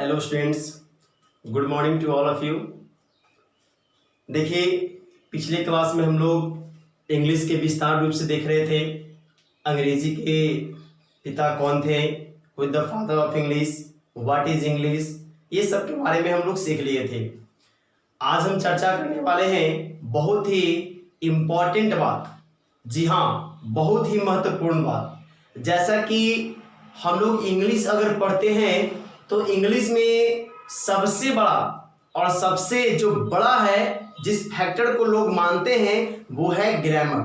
Hello students, good morning to all of you. देखिए, पिछले class में हम लोग इंग्लिश के विस्तार रूप से देख रहे थे। अंग्रेजी के पिता कौन थे, who is the father of English, what is English, ये सब के बारे में हम लोग सीख लिए थे। आज हम चर्चा करने वाले हैं बहुत ही इम्पॉर्टेंट बात, जी हाँ, बहुत ही महत्वपूर्ण बात। जैसा कि हम लोग इंग्लिश अगर पढ़ते हैं तो इंग्लिश में सबसे बड़ा और सबसे जो बड़ा है, जिस फैक्टर को लोग मानते हैं वो है ग्रामर।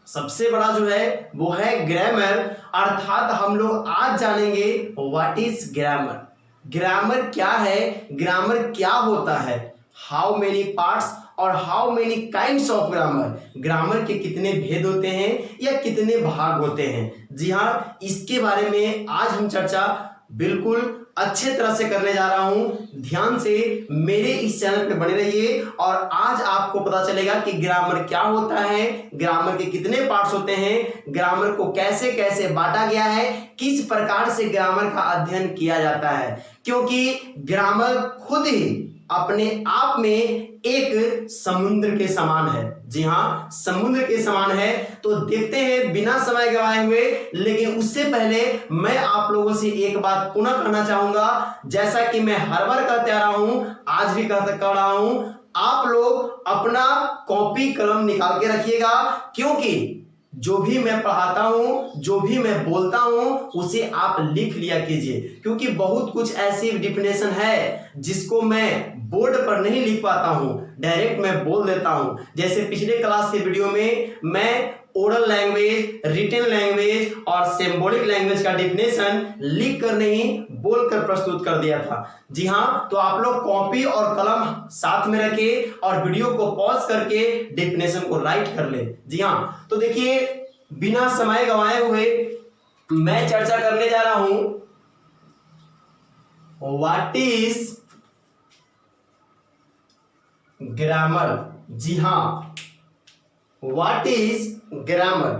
सबसे बड़ा जो है वो है ग्रामर, अर्थात हम लोग आज जानेंगे व्हाट इज ग्रामर। ग्रामर क्या है, ग्रामर क्या होता है, हाउ मेनी पार्ट्स और how many kinds of grammar, grammar के कितने भेद होते हैं या कितने भाग होते हैं। जी हाँ, इसके बारे में आज हम चर्चा बिल्कुल अच्छे तरह से करने जा रहा हूं। ध्यान से मेरे इस चैनल पे बने रहिए और आज आपको पता चलेगा कि ग्रामर क्या होता है, ग्रामर के कितने पार्ट्स होते हैं, ग्रामर को कैसे कैसे बांटा गया है, किस प्रकार से ग्रामर का अध्ययन किया जाता है। क्योंकि ग्रामर खुद ही अपने आप में एक समुद्र के समान है। जी हाँ, समुद्र के समान है। तो देखते हैं बिना समय गवाए हुए, लेकिन उससे पहले मैं आप लोगों से एक बात पुनः कहना चाहूंगा। जैसा कि मैं हर बार कहते आ रहा हूं, आज भी कह रहा हूं, आप लोग अपना कॉपी कलम निकाल के रखिएगा, क्योंकि जो भी मैं पढ़ाता हूं, जो भी मैं बोलता हूं, उसे आप लिख लिया कीजिए। क्योंकि बहुत कुछ ऐसी डिफिनेशन है जिसको मैं बोर्ड पर नहीं लिख पाता हूं, डायरेक्ट मैं बोल देता हूं। जैसे पिछले क्लास के वीडियो में मैं ओरल लैंग्वेज, रिटन लैंग्वेज और सिंबॉलिक लैंग्वेज का डिफिनेशन लिख कर नहीं, बोलकर प्रस्तुत कर दिया था। जी हाँ, तो आप लोग कॉपी और कलम साथ में रखें और वीडियो को पॉज करके डिफिनेशन को राइट कर ले। जी हाँ, तो देखिए, बिना समय गंवाए हुए मैं चर्चा करने जा रहा हूं व्हाट इज ग्रामर। जी हाँ, व्हाट इज ग्रामर,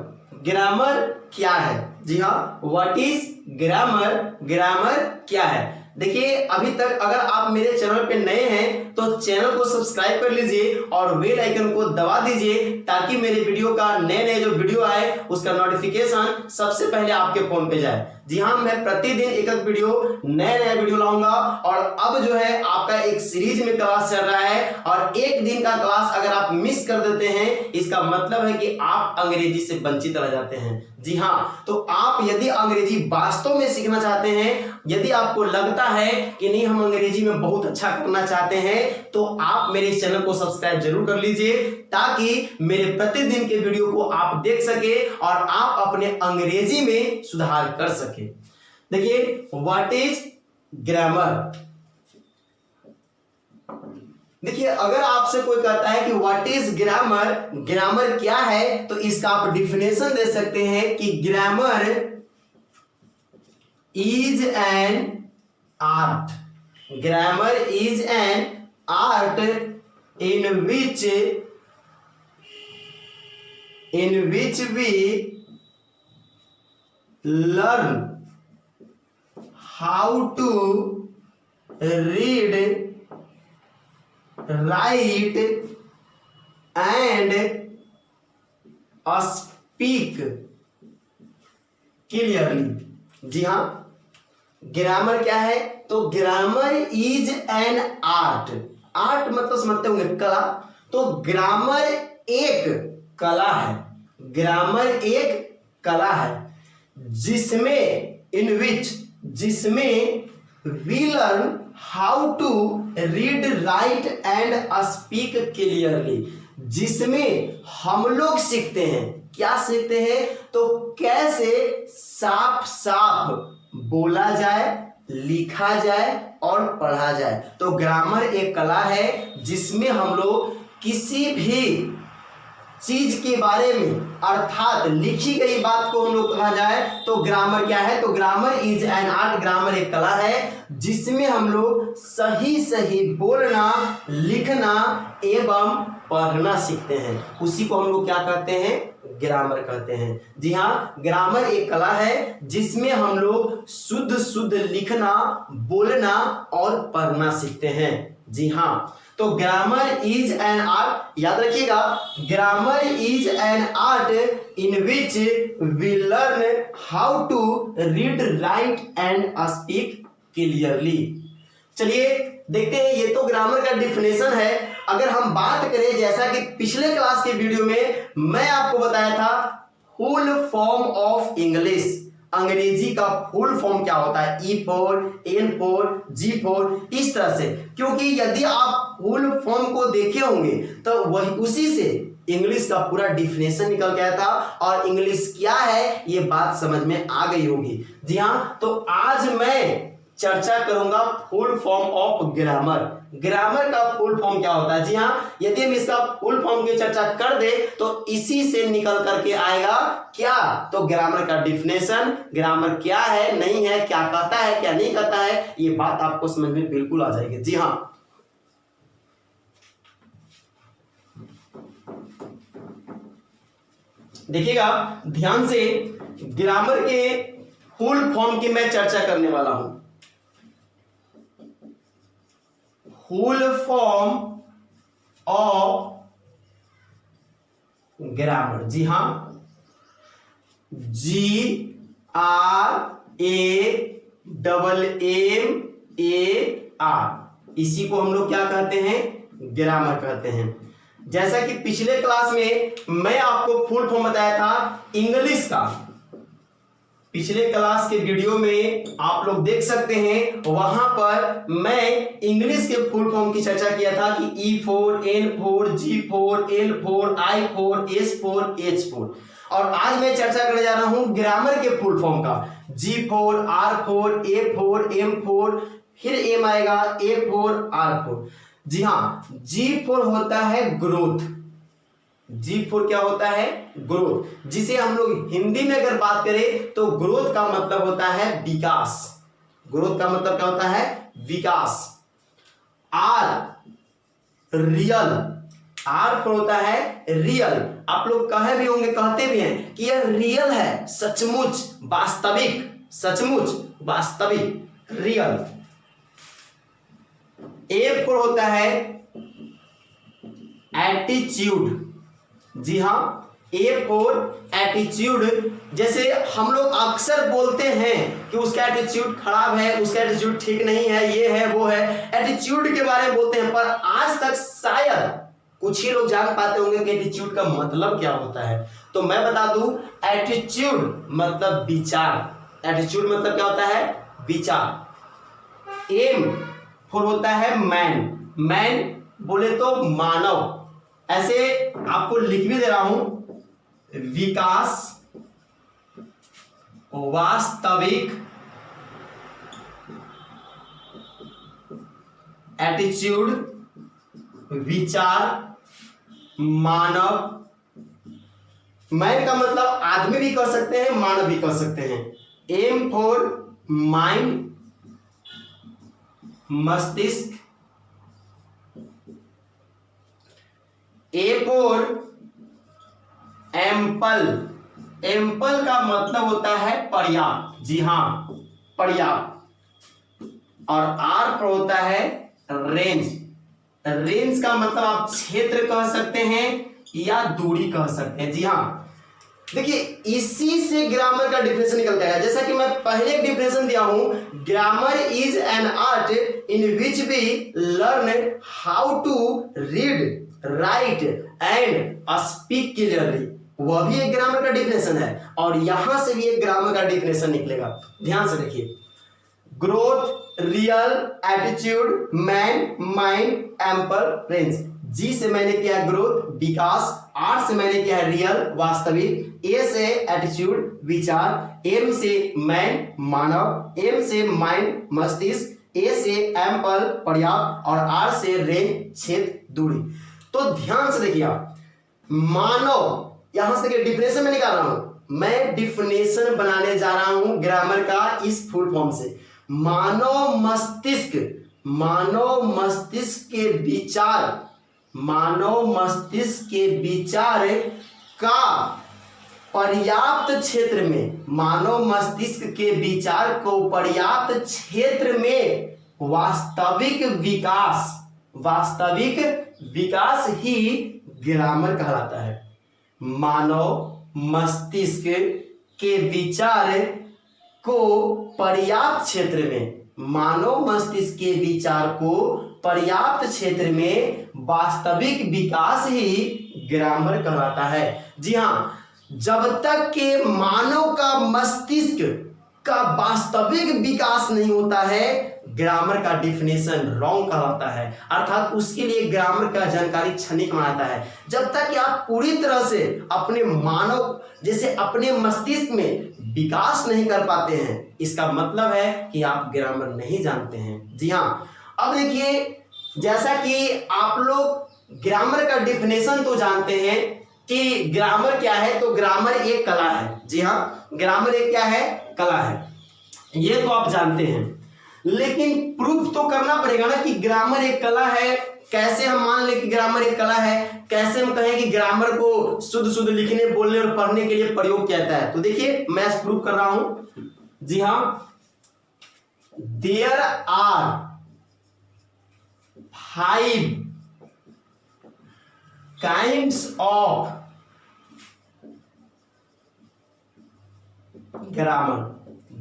ग्रामर क्या है। जी हाँ, व्हाट इज ग्रामर, ग्रामर क्या है। देखिए, अभी तक अगर आप मेरे चैनल पे नए हैं तो चैनल को सब्सक्राइब कर लीजिए और बेल आइकन को दबा दीजिए, ताकि मेरे वीडियो का नए नए जो वीडियो आए उसका नोटिफिकेशन सबसे पहले आपके फोन पे जाए। जी हाँ, मैं प्रतिदिन एक एक वीडियो, नए नए वीडियो लाऊंगा। और अब जो है आपका एक सीरीज में क्लास चल रहा है, और एक दिन का क्लास अगर आप मिस कर देते हैं, इसका मतलब है कि आप अंग्रेजी से वंचित रह जाते हैं। जी हाँ, तो आप यदि अंग्रेजी वास्तव में सीखना चाहते हैं, यदि आपको लगता है कि नहीं हम अंग्रेजी में बहुत अच्छा करना चाहते हैं, तो आप मेरे इस चैनल को सब्सक्राइब जरूर कर लीजिए, ताकि मेरे प्रतिदिन के वीडियो को आप देख सके और आप अपने अंग्रेजी में सुधार कर सके। देखिए, व्हाट इज ग्रामर। देखिए, अगर आपसे कोई कहता है कि व्हाट इज ग्रामर, ग्रामर क्या है, तो इसका आप डिफिनेशन दे सकते हैं कि grammar is an art, grammar is an art in which we learn how to read, write and speak clearly। जी हाँ, ग्रामर क्या है, तो grammar is an art. Art मतलब समझते होंगे कला, तो ग्रामर एक कला है, ग्रामर एक कला है, जिसमें जिसमें we learn how to read, write and speak clearly, जिसमें हम लोग सीखते हैं, क्या सीखते हैं, तो कैसे साफ साफ बोला जाए, लिखा जाए और पढ़ा जाए। तो ग्रामर एक कला है जिसमें हम लोग किसी भी चीज के बारे में, अर्थात लिखी गई बात को हम लोग कहा जाए तो ग्रामर क्या है, तो grammar is an art, grammar एक कला है जिसमें हम लोग सही सही बोलना, लिखना एवं पढ़ना सीखते हैं। उसी को हम लोग क्या कहते हैं, ग्रामर कहते हैं। जी हाँ, ग्रामर एक कला है जिसमें हम लोग शुद्ध शुद्ध लिखना, बोलना और पढ़ना सीखते हैं। जी हाँ, तो ग्रामर इज एन आर्ट, याद रखिएगा, grammar is an art in which we learn how to read, write and speak clearly. चलिए देखते हैं, ये तो ग्रामर का डिफिनेशन है। अगर हम बात करें, जैसा कि पिछले क्लास के वीडियो में मैं आपको बताया था, फुल फॉर्म ऑफ इंग्लिश, अंग्रेजी का फुल फॉर्म क्या होता है, E4, N4, G4, इस तरह से। क्योंकि यदि आप फुल फॉर्म को देखे होंगे तो वही उसी से इंग्लिश का पूरा डिफिनेशन निकल गया था और इंग्लिश क्या है ये बात समझ में आ गई होगी। जी हाँ, तो आज मैं चर्चा करूंगा full form of grammar. Grammar का फुल फॉर्म क्या होता है। जी हाँ, यदि हम इसका फुल फॉर्म की चर्चा कर दे तो इसी से निकल करके आएगा क्या, तो ग्रामर का डिफिनेशन, ग्रामर क्या है, नहीं है, क्या कहता है, क्या नहीं कहता है, ये बात आपको समझ में बिल्कुल आ जाएगी। जी हाँ, देखिएगा ध्यान से, ग्रामर के फुल फॉर्म की मैं चर्चा करने वाला हूं। फुल फॉर्म ऑफ ग्रामर, जी हां, GRAMAR, इसी को हम लोग क्या कहते हैं, ग्रामर कहते हैं। जैसा कि पिछले क्लास में मैं आपको फुल फॉर्म बताया था इंग्लिश का, पिछले क्लास के वीडियो में आप लोग देख सकते हैं, वहां पर मैं इंग्लिश के फुल फॉर्म की चर्चा किया था कि E4, N4, G4, L4, I4, S4, H4। और आज मैं चर्चा करने जा रहा हूं ग्रामर के फुल फॉर्म का, G4, R4, A4, M4, फिर M आएगा, A4, R4। जी हाँ, G4 होता है ग्रोथ। G4 क्या होता है, ग्रोथ, जिसे हम लोग हिंदी में अगर बात करें तो ग्रोथ का मतलब होता है विकास। ग्रोथ का मतलब क्या होता है, विकास। R रियल, R होता है रियल। आप लोग कहे भी होंगे, कहते भी हैं कि यह रियल है, सचमुच, वास्तविक, सचमुच, वास्तविक, रियल। A4 होता है एटीट्यूड। जी हाँ, A4 एटीट्यूड, जैसे हम लोग अक्सर बोलते हैं कि उसका एटीट्यूड खराब है, उसका एटीट्यूड ठीक नहीं है, ये है वो है, एटीट्यूड के बारे में बोलते हैं, पर आज तक शायद कुछ ही लोग जान पाते होंगे कि एटीट्यूड का मतलब क्या होता है। तो मैं बता दूं, एटीट्यूड मतलब विचार। एटीट्यूड मतलब क्या होता है, विचार। M4 होता है मैन। मैन बोले तो मानव, ऐसे आपको लिख भी दे रहा हूं, विकास, वास्तविक, एटीट्यूड, विचार, मानव। मैन का मतलब आदमी भी कह सकते हैं, मानव भी कह सकते हैं। M4 माइंड, मस्तिष्क। A4 ample. एम्पल का मतलब होता है पर्याप्त। जी हां, पर्याप्त। और R पर होता है रेंज। रेंज का मतलब आप क्षेत्र कह सकते हैं या दूरी कह सकते हैं। जी हां, देखिए इसी से ग्रामर का डिफिनेशन निकलता है। जैसा कि मैं पहले एक डिफिनेशन दिया हूं, grammar is an art in which we learn how to read, write and speak clearly. वह भी एक ग्रामर का डिफिनेशन है और यहां से भी एक ग्रामर का डिफिनेशन निकलेगा। ध्यान से देखिए, growth, real, attitude, man, mind, ample, range. G से मैंने किया ग्रोथ, विकास। R से मैंने किया है रियल, वास्तविक। A से एटीट्यूड, विचार। M से मैन, मानव। M से माइंड, मस्तिष्क। A से एम्पल, पर्याप्त। और R से रेंज, क्षेत्र, दूरी। तो ध्यान से देखिए आप, मानव, यहां से डिफिनेशन में निकाल रहा हूं, मैं डिफिनेशन बनाने जा रहा हूं ग्रामर का इस फुल फॉर्म से। मानव मस्तिष्क, मानव मस्तिष्क के विचार, मानव मस्तिष्क के विचार का पर्याप्त क्षेत्र में, मानव मस्तिष्क के विचार को पर्याप्त क्षेत्र में वास्तविक विकास ही ग्रामर कहलाता है। मानव मस्तिष्क के विचार को पर्याप्त क्षेत्र में, मानव मस्तिष्क के विचार को पर्याप्त क्षेत्र में वास्तविक विकास ही ग्रामर कहलाता है। जी हाँ, जब तक के मानव का मस्तिष्क का वास्तविक विकास नहीं होता है, ग्रामर का डिफिनेशन रॉन्ग कहलाता है, अर्थात उसके लिए ग्रामर का जानकारी क्षणिक मानता है। जब तक कि आप पूरी तरह से अपने मानव जैसे अपने मस्तिष्क में विकास नहीं कर पाते हैं, इसका मतलब है कि आप ग्रामर नहीं जानते हैं। जी हाँ, अब देखिए, जैसा कि आप लोग ग्रामर का डिफिनेशन तो जानते हैं कि ग्रामर क्या है, तो ग्रामर एक कला है। जी हाँ, ग्रामर एक क्या है, कला है, ये तो आप जानते हैं। लेकिन प्रूफ तो करना पड़ेगा ना कि ग्रामर एक कला है। कैसे हम मान लें कि ग्रामर एक कला है, कैसे हम कहें कि ग्रामर को शुद्ध लिखने, बोलने और पढ़ने के लिए प्रयोग किया जाता है। तो देखिए, मैं प्रूफ कर रहा हूं। जी हाँ, there are 5 kinds of grammar.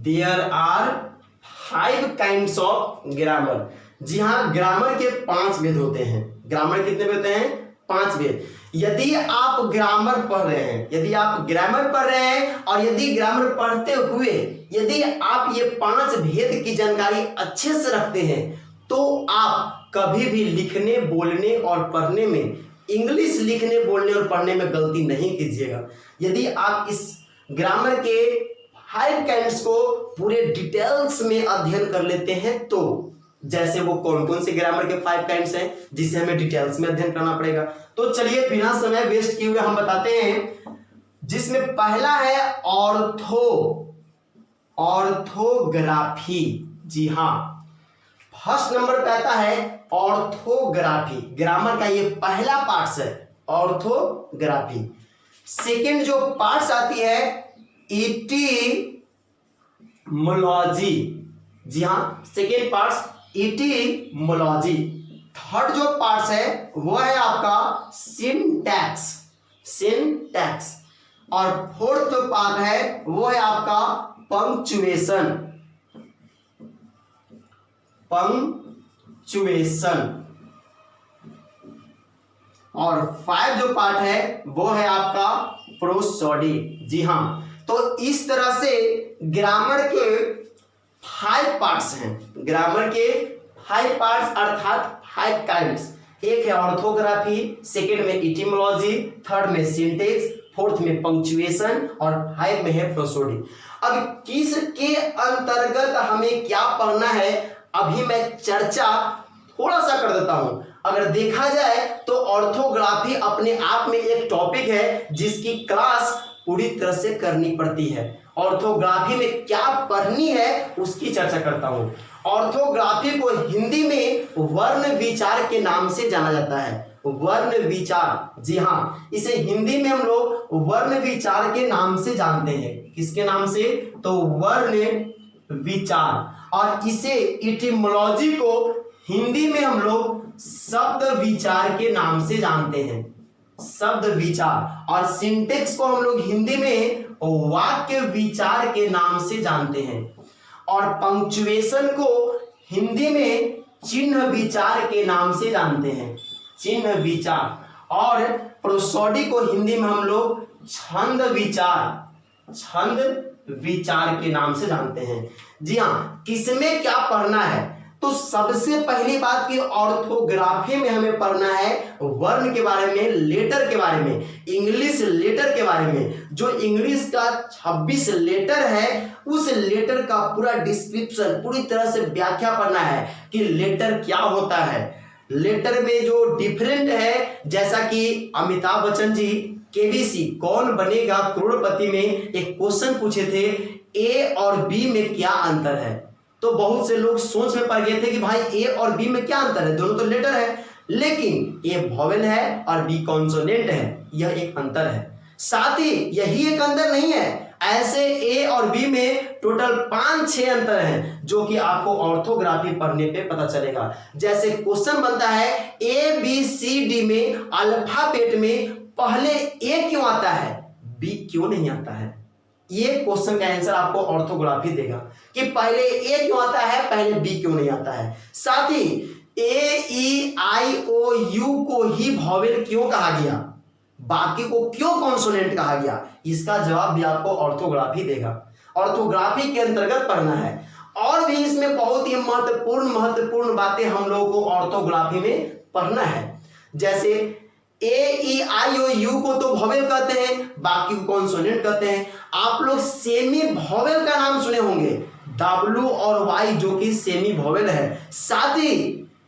There are 5 kinds of grammar. जी हाँ, ग्रामर के 5 भेद होते हैं। ग्रामर कितने भेद होते हैं? 5 भेद। यदि आप ग्रामर पढ़ रहे हैं, यदि आप ग्रामर पढ़ रहे हैं और यदि ग्रामर पढ़ते हुए यदि आप ये 5 भेद की जानकारी अच्छे से रखते हैं, तो आप कभी भी लिखने, बोलने और पढ़ने में, इंग्लिश लिखने, बोलने और पढ़ने में गलती नहीं कीजिएगा। यदि आप इस ग्रामर के 5 काइंड्स को पूरे डिटेल्स में अध्ययन कर लेते हैं, तो जैसे वो कौन कौन से ग्रामर के 5 काइंड्स हैं जिसे हमें डिटेल्स में अध्ययन करना पड़ेगा, तो चलिए बिना समय वेस्ट किए हुए हम बताते हैं। जिसमें पहला है ऑर्थोग्राफी। जी हाँ, फर्स्ट नंबर पे आता है ऑर्थोग्राफी। ग्रामर का ये पहला पार्ट्स है, ऑर्थोग्राफी। सेकंड जो पार्ट्स आती है इटिमोलॉजी। जी हाँ, सेकंड पार्ट्स इटिमोलॉजी। थर्ड जो पार्ट्स है वो है आपका सिंटैक्स। और फोर्थ जो पार्ट है वो है आपका पंक्चुएशन। और 5 जो पार्ट है वो है आपका प्रोसोडी। जी हाँ, तो इस तरह से ग्रामर के 5 पार्ट्स हैं। ग्रामर के 5 पार्ट्स अर्थात 5 काइंड्स। एक है ऑर्थोग्राफी, सेकंड में इटिमोलॉजी, थर्ड में सिंटैक्स, फोर्थ में पंक्चुएशन और 5 में है प्रोसोडी। अब किसके अंतर्गत हमें क्या पढ़ना है, अभी मैं चर्चा थोड़ा सा कर देता हूं। अगर देखा जाए तो ऑर्थोग्राफी अपने आप में एक टॉपिक है जिसकी क्लास पूरी तरह से करनी पड़ती है। ऑर्थोग्राफी में क्या पढ़नी है उसकी चर्चा करता हूं। ऑर्थोग्राफी को हिंदी में वर्ण विचार के नाम से जाना जाता है। वर्ण विचार, जी हाँ, इसे हिंदी में हम लोग वर्ण विचार के नाम से जानते हैं। किसके नाम से? तो वर्ण विचार। और इसे इटिमोलॉजी को हिंदी में हम लोग शब्द विचार के नाम से जानते हैं, शब्द विचार। और सिंटैक्स को हम लोग हिंदी में वाक्य विचार के नाम से जानते हैं। और पंक्चुएशन को हिंदी में चिन्ह विचार के नाम से जानते हैं, चिन्ह विचार। और प्रोसोडी को हिंदी में हम लोग छंद विचार के नाम से जानते हैं। जी हाँ, किसमें क्या पढ़ना है? तो सबसे पहली बात कि ऑर्थोग्राफी में हमें पढ़ना है वर्ण के बारे में, लेटर के बारे में, इंग्लिश लेटर के बारे में। जो इंग्लिश का 26 लेटर है उस लेटर का पूरा डिस्क्रिप्शन, पूरी तरह से व्याख्या पढ़ना है कि लेटर क्या होता है। लेटर में जो डिफरेंट है, जैसा कि अमिताभ बच्चन जी केबीसी कौन बनेगा करोड़पति में एक क्वेश्चन पूछे थे, ए और बी में क्या अंतर है। तो बहुत से लोग सोच में पड़ गए थे कि भाई ए और बी में क्या अंतर है, दोनों तो लेटर है, लेकिन ए वॉवेल है और बी कॉन्सोनेंट है, यह एक अंतर है। साथ ही यही एक अंतर नहीं है, ऐसे ए और बी में टोटल 5-6 अंतर हैं जो कि आपको ऑर्थोग्राफी पढ़ने पे पता चलेगा। जैसे क्वेश्चन बनता है ए बी सी डी में अल्फाबेट में पहले ए क्यों आता है, बी क्यों नहीं आता है। ये क्वेश्चन का आंसर आपको ऑर्थोग्राफी देगा कि पहले ए क्यों आता है, पहले बी क्यों नहीं आता है। साथ ही ए ई आई ओ यू को ही वॉवेल क्यों कहा गया, बाकी को क्यों कॉन्सोनेंट कहा गया, इसका जवाब भी आपको ऑर्थोग्राफी देगा। ऑर्थोग्राफी के अंतर्गत पढ़ना है। और भी इसमें बहुत ही महत्वपूर्ण बातें हम लोगों को ऑर्थोग्राफी में पढ़ना है। जैसे ए ई आई ओ यू को तो वॉवेल कहते हैं, बाकी को कॉन्सोनेंट कहते हैं। आप लोग सेमी वॉवेल का नाम सुने होंगे, डब्ल्यू और वाई जो कि सेमी वॉवेल है, साथ ही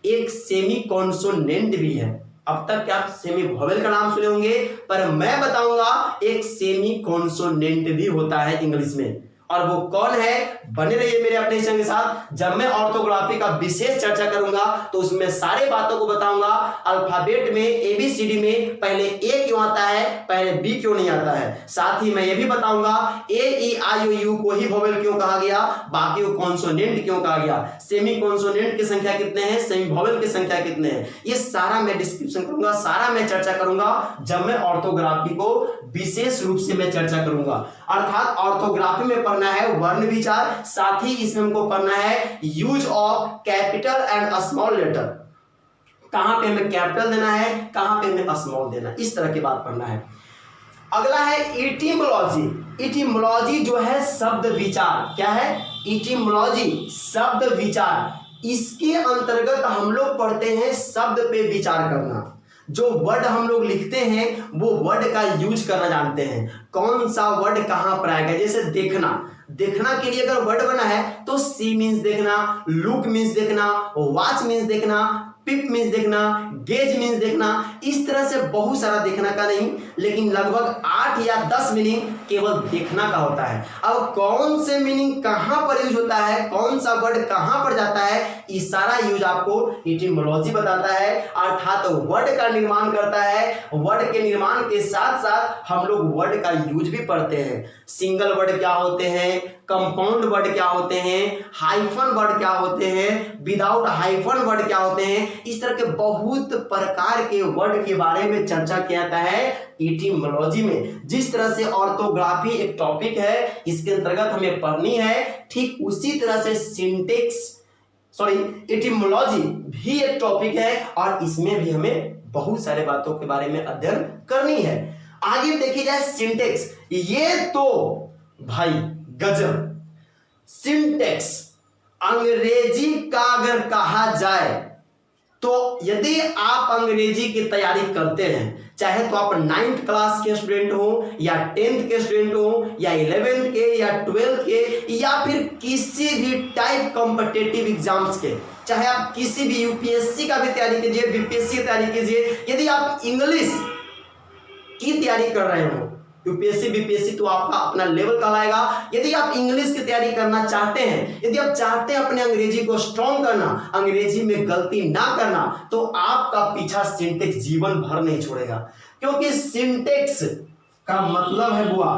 एक सेमी कॉन्सोनेंट भी है। अब तक क्या आप सेमी वॉवेल का नाम सुने होंगे, पर मैं बताऊंगा एक सेमी कॉन्सोनेंट भी होता है इंग्लिश में, और वो कौन है, बने रहिए मेरे अपने चैनल के साथ। जब मैं ऑर्थोग्राफी का विशेष चर्चा करूंगा तो उसमें सारे बातों को बताऊंगा। अल्फाबेट में एबीसीडी में पहले ए क्यों आता है, पहले बी क्यों नहीं आता है। साथ ही मैं ये भी बताऊंगा ए ई आई ओ यू को ही वॉवेल क्यों कहा गया, बाकी को कॉन्सोनेंट क्यों कहा गया, सेमी कॉन्सोनेंट की संख्या कितने हैं, सेमी वॉवेल की संख्या कितने हैं, ये सारा मैं डिस्क्रिप्शन करूंगा, सारा मैं चर्चा करूंगा जब मैं ऑर्थोग्राफी को विशेष रूप से मैं चर्चा करूंगा। अर्थात ऑर्थोग्राफी में पढ़ना है वर्ण विचार, साथ ही इसमें हमको पढ़ना है use of capital and small letter, कहां पे हमें कैपिटल देना है, कहां पे हमें स्मॉल देना है, इस तरह की बात पढ़ना है। अगला है इटिमोलॉजी। इटिमोलॉजी जो है शब्द विचार, क्या है, इटिमोलॉजी शब्द विचार। इसके अंतर्गत हम लोग पढ़ते हैं शब्द पे विचार करना। जो वर्ड हम लोग लिखते हैं वो वर्ड का यूज करना जानते हैं, कौन सा वर्ड कहां पर आएगा। जैसे देखना, देखना के लिए अगर वर्ड बना है तो सी मीन्स देखना, लुक मीन्स देखना, वॉच मीन्स देखना, पिप मीन्स देखना, गेज मीन्स देखना। इस तरह से बहुत सारा देखना का नहीं, लेकिन लगभग 8 या 10 मीनिंग केवल देखना का होता है। अब कौन से मीनिंग कहां पर यूज होता है, कौन सा वर्ड कहां पर जाता है, इस सारा यूज आपको इटिमोलॉजी बताता है। अर्थात वर्ड का निर्माण करता है, वर्ड के निर्माण के साथ साथ हम लोग वर्ड का यूज भी पढ़ते हैं। सिंगल वर्ड क्या होते हैं, कंपाउंड वर्ड क्या होते हैं, हाइफन वर्ड क्या होते हैं, विदाउट हाइफन वर्ड क्या होते हैं, इस तरह के बहुत प्रकार के वर्ड के बारे में चर्चा किया जाता है इटिमोलॉजी में। जिस तरह से ऑर्थोग्राफी एक टॉपिक है, इसके अंतर्गत हमें पढ़नी है, ठीक उसी तरह से इटिमोलॉजी भी एक टॉपिक है और इसमें भी हमें बहुत सारे बातों के बारे में अध्ययन करनी है। आगे देखी जाए सिंटेक्स, ये तो भाई गजब। सिंटेक्स अंग्रेजी का अगर कहा जाए तो यदि आप अंग्रेजी की तैयारी करते हैं, चाहे तो आप 9th क्लास के स्टूडेंट हो या 10th के स्टूडेंट हो या 11th के या 12th के या फिर किसी भी टाइप कॉम्पिटिटिव एग्जाम्स के, चाहे आप किसी भी यूपीएससी का भी तैयारी कीजिए, बीपीएससी की तैयारी कीजिए, यदि आप इंग्लिश की तैयारी कर रहे हो, यूपीएससी बीपीएससी तो आपका अपना लेवल कहलाएगा। यदि आप इंग्लिश की तैयारी करना चाहते हैं, यदि आप चाहते हैं अपने अंग्रेजी को स्ट्रॉन्ग करना, अंग्रेजी में गलती ना करना, तो आपका पीछा सिंटेक्स जीवन भर नहीं छोड़ेगा। क्योंकि सिंटेक्स का मतलब है बुआ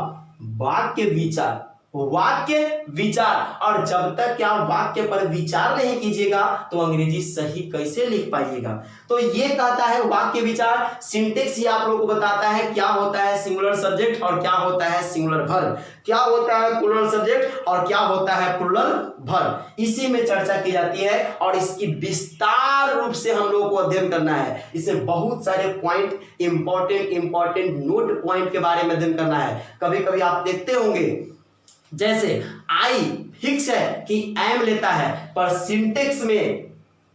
वाक्य विचार, वाक्य विचार, और जब तक क्या वाक्य पर विचार नहीं कीजिएगा तो अंग्रेजी सही कैसे लिख पाइएगा। तो ये कहता है वाक्य विचार। सिंटेक्स ही आप लोगों को बताता है क्या होता है सिंगुलर सब्जेक्ट और क्या होता है सिंगुलर वर्ब, क्या होता है प्लूरल सब्जेक्ट और क्या होता है प्लूरल वर्ब, इसी में चर्चा की जाती है और इसकी विस्तार रूप से हम लोगों को अध्ययन करना है। इसमें बहुत सारे पॉइंट इंपॉर्टेंट नोट पॉइंट के बारे में अध्ययन करना है। कभी कभी आप देखते होंगे जैसे आई फिक्स है कि एम लेता है, पर सिंटेक्स में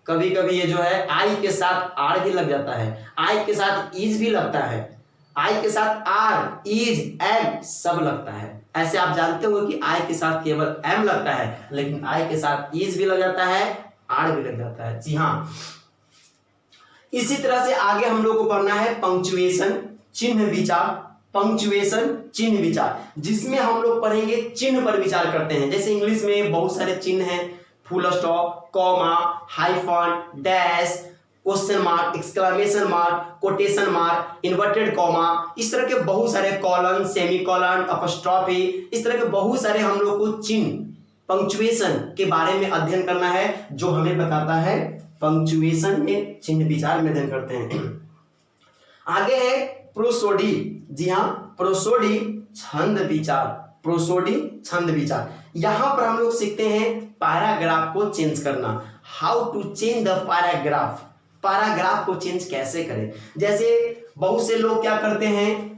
कभी कभी ये जो है आई के साथ आर भी लग जाता है, आई के साथ इज भी लगता है, आई के साथ आर, इज, एम सब लगता है। ऐसे आप जानते हो कि आई के साथ केवल एम लगता है, लेकिन आई के साथ इज भी लग जाता है, आर भी लग जाता है। जी हाँ, इसी तरह से आगे हम लोग को पढ़ना है पंक्चुएशन, चिन्ह विचार। पंक्चुएशन चिन्ह विचार, जिसमें हम लोग पढ़ेंगे चिन्ह पर विचार करते हैं। जैसे इंग्लिश में बहुत सारे चिन्ह हैं, full stop, comma, hyphen, dash, question mark, exclamation mark, quotation mark, inverted comma, इस तरह के बहुत सारे कॉलन, सेमीकॉलन, अपस्ट्रॉफी, इस तरह के बहुत सारे हम लोग को चिन्ह, पंक्चुएशन के बारे में अध्ययन करना है, जो हमें बताता है पंक्चुएशन में चिन्ह विचार में अध्ययन करते हैं। आगे है प्रोसोडी। जी हाँ, प्रोसोडी छंद विचार, प्रोसोडी छंद विचार। यहां पर हम लोग सीखते हैं पैराग्राफ को चेंज करना, how to change the paragraph, paragraph को चेंज कैसे करें। जैसे बहुत से लोग क्या करते हैं,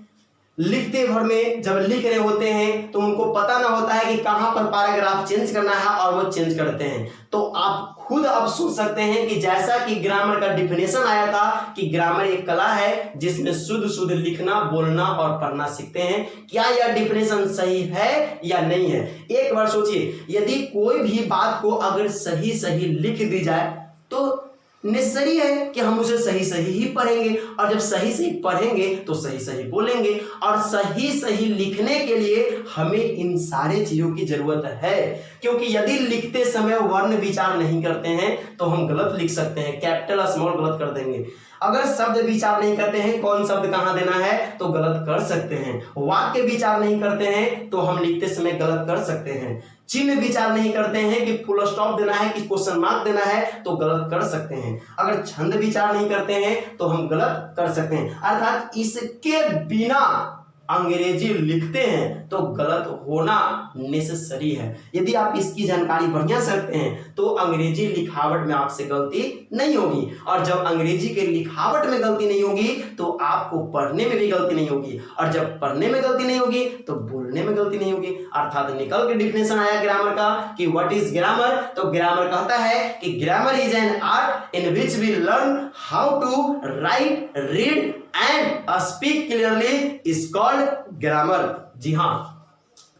लिखते भर में जब लिख रहे होते हैं तो उनको पता ना होता है कि कहां पर पैराग्राफ चेंज करना है और वो चेंज करते हैं। तो आप खुद अब सोच सकते हैं कि जैसा कि ग्रामर का डिफिनेशन आया था कि ग्रामर एक कला है जिसमें शुद्ध शुद्ध लिखना, बोलना और पढ़ना सीखते हैं, क्या यह डिफिनेशन सही है या नहीं है। एक बार सोचिए, यदि कोई भी बात को अगर सही सही लिख दी जाए तो नेसेसरी है कि हम उसे सही सही ही पढ़ेंगे, और जब सही सही पढ़ेंगे तो सही सही बोलेंगे, और सही सही लिखने के लिए हमें इन सारे चीजों की जरूरत है। क्योंकि यदि लिखते समय वर्ण विचार नहीं करते हैं तो हम गलत लिख सकते हैं, कैपिटल स्मॉल गलत कर देंगे। अगर शब्द विचार नहीं करते हैं कौन शब्द कहां देना है तो गलत कर सकते हैं। वाक्य विचार नहीं करते हैं तो हम लिखते समय गलत कर सकते हैं। चिन्ह विचार नहीं करते हैं कि फुल स्टॉप देना है कि क्वेश्चन मार्क देना है तो गलत कर सकते हैं। अगर छंद विचार नहीं करते हैं तो हम गलत कर सकते हैं। अर्थात इसके बिना अंग्रेजी लिखते हैं तो गलत होना नेसेसरी है। यदि आप इसकी जानकारी बढ़िया से रखते हैं तो अंग्रेजी लिखावट में आपसे गलती नहीं होगी, और जब अंग्रेजी के लिखावट में गलती नहीं होगी तो आपको पढ़ने में भी गलती नहीं होगी, और जब पढ़ने में गलती नहीं होगी तो बोलने में गलती नहीं होगी। अर्थात निकल के डिफिनेशन आया ग्रामर का कि व्हाट इज ग्रामर। तो ग्रामर कहता है कि grammar is an art in which we learn how to write, read and speak clearly is called grammar. जी हाँ,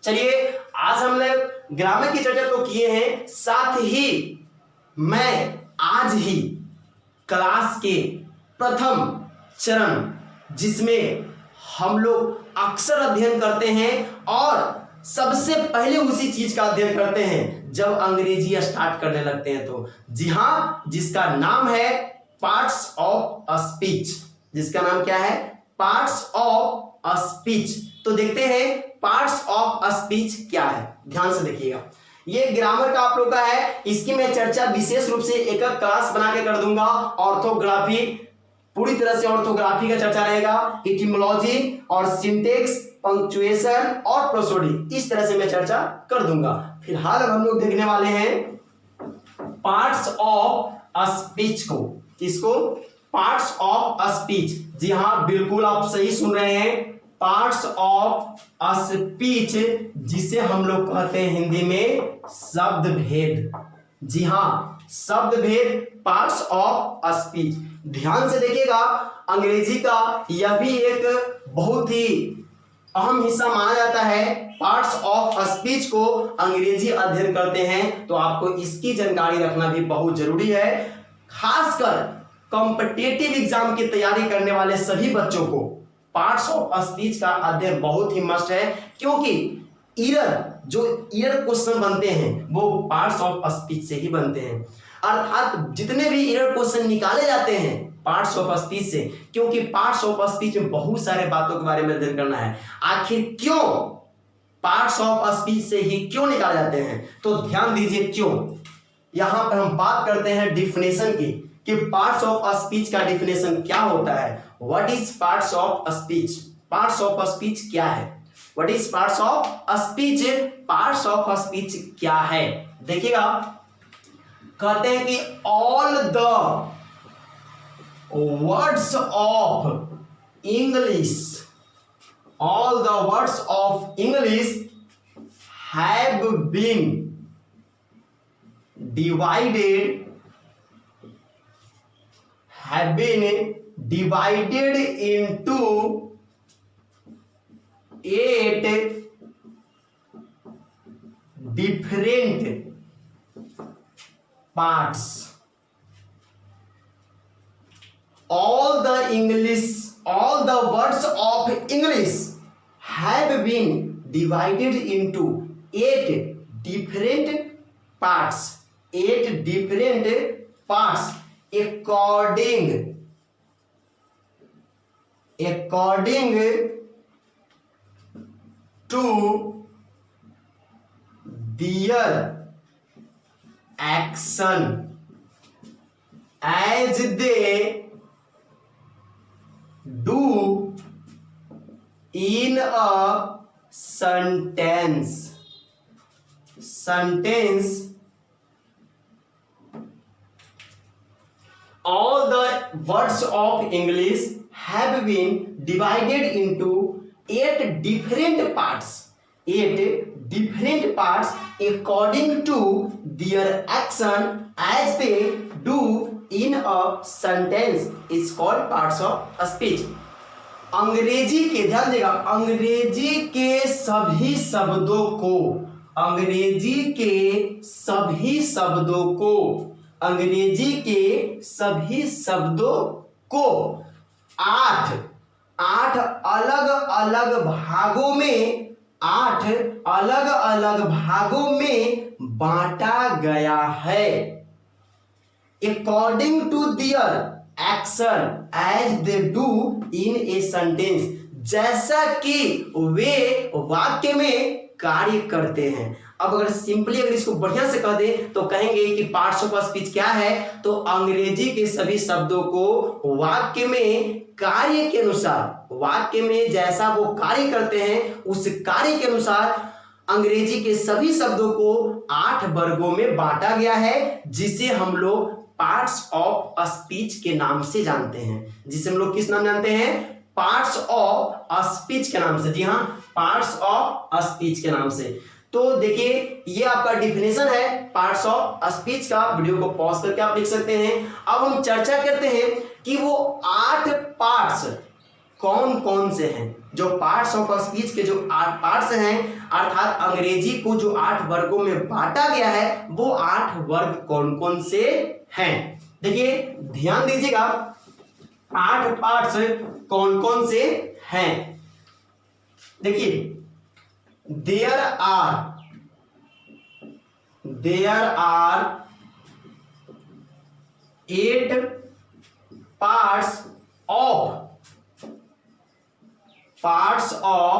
चलिए आज हमने ग्रामर की चर्चा तो किए हैं, साथ ही मैं आज ही क्लास के प्रथम चरण जिसमें हम लोग अक्सर अध्ययन करते हैं और सबसे पहले उसी चीज का अध्ययन करते हैं जब अंग्रेजी स्टार्ट करने लगते हैं, तो जी हाँ, जिसका नाम है पार्ट्स ऑफ स्पीच। जिसका नाम क्या है? Parts of speech. तो देखते हैं पार्ट्स ऑफ स्पीच क्या है, ध्यान से देखिएगा। ये ग्रामर का आप लोग का है, इसकी मैं चर्चा विशेष रूप से एक क्लास बना के कर दूंगा। ऑर्थोग्राफी, पूरी तरह से ऑर्थोग्राफी का चर्चा रहेगा, इटिमोलॉजी और सिंटेक्स, पंक्चुएशन और प्रोसोडी, इस तरह से मैं चर्चा कर दूंगा। फिलहाल अब हम लोग देखने वाले हैं पार्ट्स ऑफ स्पीच को। किसको? Parts of speech. जी हाँ, बिल्कुल आप सही सुन रहे हैं, पार्ट्स ऑफ स्पीच, जिसे हम लोग कहते हैं हिंदी में शब्द भेद। जी हाँ, शब्द भेद, पार्ट्स ऑफ स्पीच। ध्यान से देखिएगा, अंग्रेजी का यह भी एक बहुत ही अहम हिस्सा माना जाता है। पार्ट्स ऑफ स्पीच को अंग्रेजी अध्ययन करते हैं तो आपको इसकी जानकारी रखना भी बहुत जरूरी है। खासकर कॉम्पिटिटिव एग्जाम की तैयारी करने वाले सभी बच्चों को पार्ट्स ऑफ स्पीच का अध्ययन बहुत ही मस्ट है, क्योंकि जो ईयर क्वेश्चन बनते हैं वो पार्ट्स ऑफ स्पीच से ही बनते हैं। अर्थात जितने भी ईयर क्वेश्चन निकाले जाते हैं पार्ट्स ऑफ स्पीच से, क्योंकि पार्ट्स ऑफ स्पीच में बहुत सारे बातों के बारे में अध्ययन करना है। आखिर क्यों पार्ट्स ऑफ स्पीच से ही क्यों निकाले जाते हैं, तो ध्यान दीजिए क्यों। यहां पर हम बात करते हैं डिफिनेशन की कि पार्ट्स ऑफ स्पीच का डिफिनेशन क्या होता है। What is parts of speech? Parts of speech क्या है? What is parts of speech? Parts of speech क्या है? देखिएगा, कहते हैं कि all the words of English, all the words of English have been divided into 8 different parts. All the words of English have been divided into 8 different parts. 8 different parts. according to their action as they do in a sentence. All the words of English have been divided into 8 different parts according to their action as they do in a sentence is called parts of speech. अंग्रेजी के, ध्यान देगा, अंग्रेजी के सभी शब्दों को 8 अलग अलग भागों में बांटा गया है। According to their action as they do in a sentence, जैसा कि वे वाक्य में कार्य करते हैं। अब अगर सिंपली अगर इसको बढ़िया से कह दे तो कहेंगे कि पार्ट्स ऑफ स्पीच क्या है, तो अंग्रेजी के सभी शब्दों को वाक्य में कार्य के अनुसार, वाक्य में जैसा वो कार्य करते हैं उस कार्य के अनुसार अंग्रेजी के सभी शब्दों को 8 वर्गों में बांटा गया है, जिसे हम लोग पार्ट्स ऑफ स्पीच के नाम से जानते हैं। जिसे हम लोग किस नाम जानते हैं? पार्ट्स ऑफ स्पीच के नाम से। जी हाँ, पार्ट्स ऑफ स्पीच के नाम से। तो देखिए, ये आपका डिफिनेशन है पार्ट्स ऑफ स्पीच का। वीडियो को पॉज करके आप लिख सकते हैं। अब हम चर्चा करते हैं कि वो 8 पार्ट्स कौन कौन से हैं। जो पार्ट्स ऑफ स्पीच के जो 8 पार्ट्स हैं, अर्थात अंग्रेजी को जो 8 वर्गों में बांटा गया है, वो 8 वर्ग कौन कौन से हैं। देखिए, ध्यान दीजिएगा, 8 पार्ट्स कौन कौन से हैं। देखिए, there are 8 parts of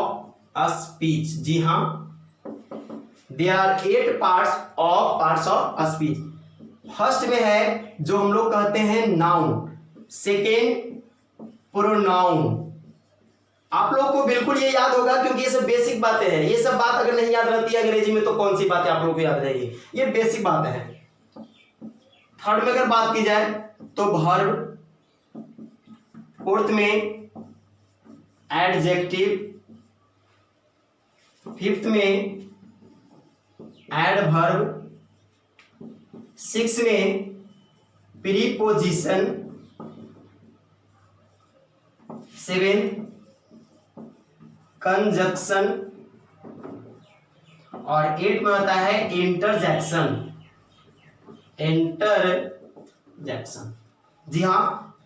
speech। जी हाँ, there are 8 parts of speech। First में है जो हम लोग कहते हैं नाउन, सेकेंड प्रोनाउन। आप लोग को बिल्कुल ये याद होगा क्योंकि ये सब बेसिक बातें हैं। ये सब बात अगर नहीं याद रहती है अंग्रेजी में तो कौन सी बातें आप लोगों को याद रहेगी, ये बेसिक बातें हैं। थर्ड में अगर बात की जाए तो वर्ब, फोर्थ में एडजेक्टिव, फिफ्थ में एडवर्ब, सिक्स में प्रीपोजिशन, सेवेंथ कंजक्शन और 8 में आता है इंटरजेक्शन। जी हाँ,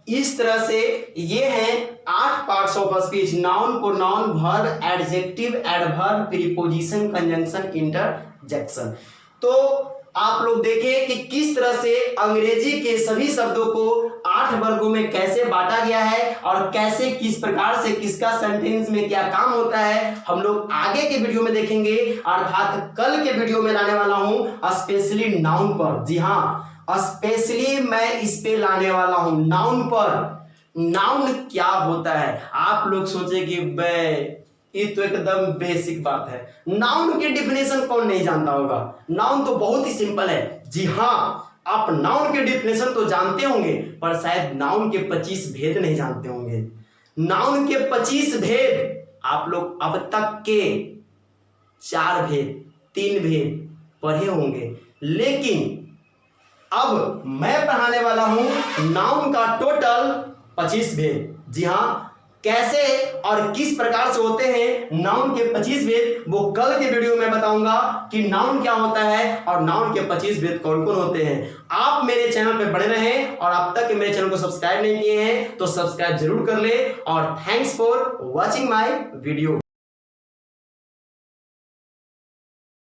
इस तरह से ये हैं 8 parts of speech: noun, pronoun, verb, adjective, adverb, preposition, conjunction, interjection. तो आप लोग देखें कि किस तरह से अंग्रेजी के सभी शब्दों को 8 वर्गों में कैसे बांटा गया है और कैसे किस प्रकार से किसका सेंटेंस में क्या काम होता है, हम लोग आगे के वीडियो में देखेंगे। अर्थात कल के वीडियो में लाने वाला हूं स्पेशली नाउन पर। जी हाँ, स्पेशली मैं इस पे लाने वाला हूं नाउन पर। नाउन क्या होता है? आप लोग सोचे कि ये तो एकदम बेसिक बात है, नाउन की डिफिनेशन कौन नहीं जानता होगा। नाउन तो बहुत ही सिंपल है। जी हाँ, आप नाउन के डिफिनेशन तो जानते होंगे, पर शायद नाउन के 25 भेद नहीं जानते होंगे। नाउन के 25 भेद आप लोग अब तक के 4 भेद, 3 भेद पढ़े होंगे, लेकिन अब मैं पढ़ाने वाला हूं नाउन का टोटल 25 भेद। जी हाँ, कैसे और किस प्रकार से होते हैं नाउन के 25 भेद, वो कल के वीडियो में बताऊंगा कि नाउन क्या होता है और नाउन के 25 भेद कौन कौन होते हैं। आप मेरे चैनल पे बने रहें और अब तक मेरे चैनल को सब्सक्राइब नहीं किए हैं तो सब्सक्राइब जरूर कर ले। और thanks for watching my video.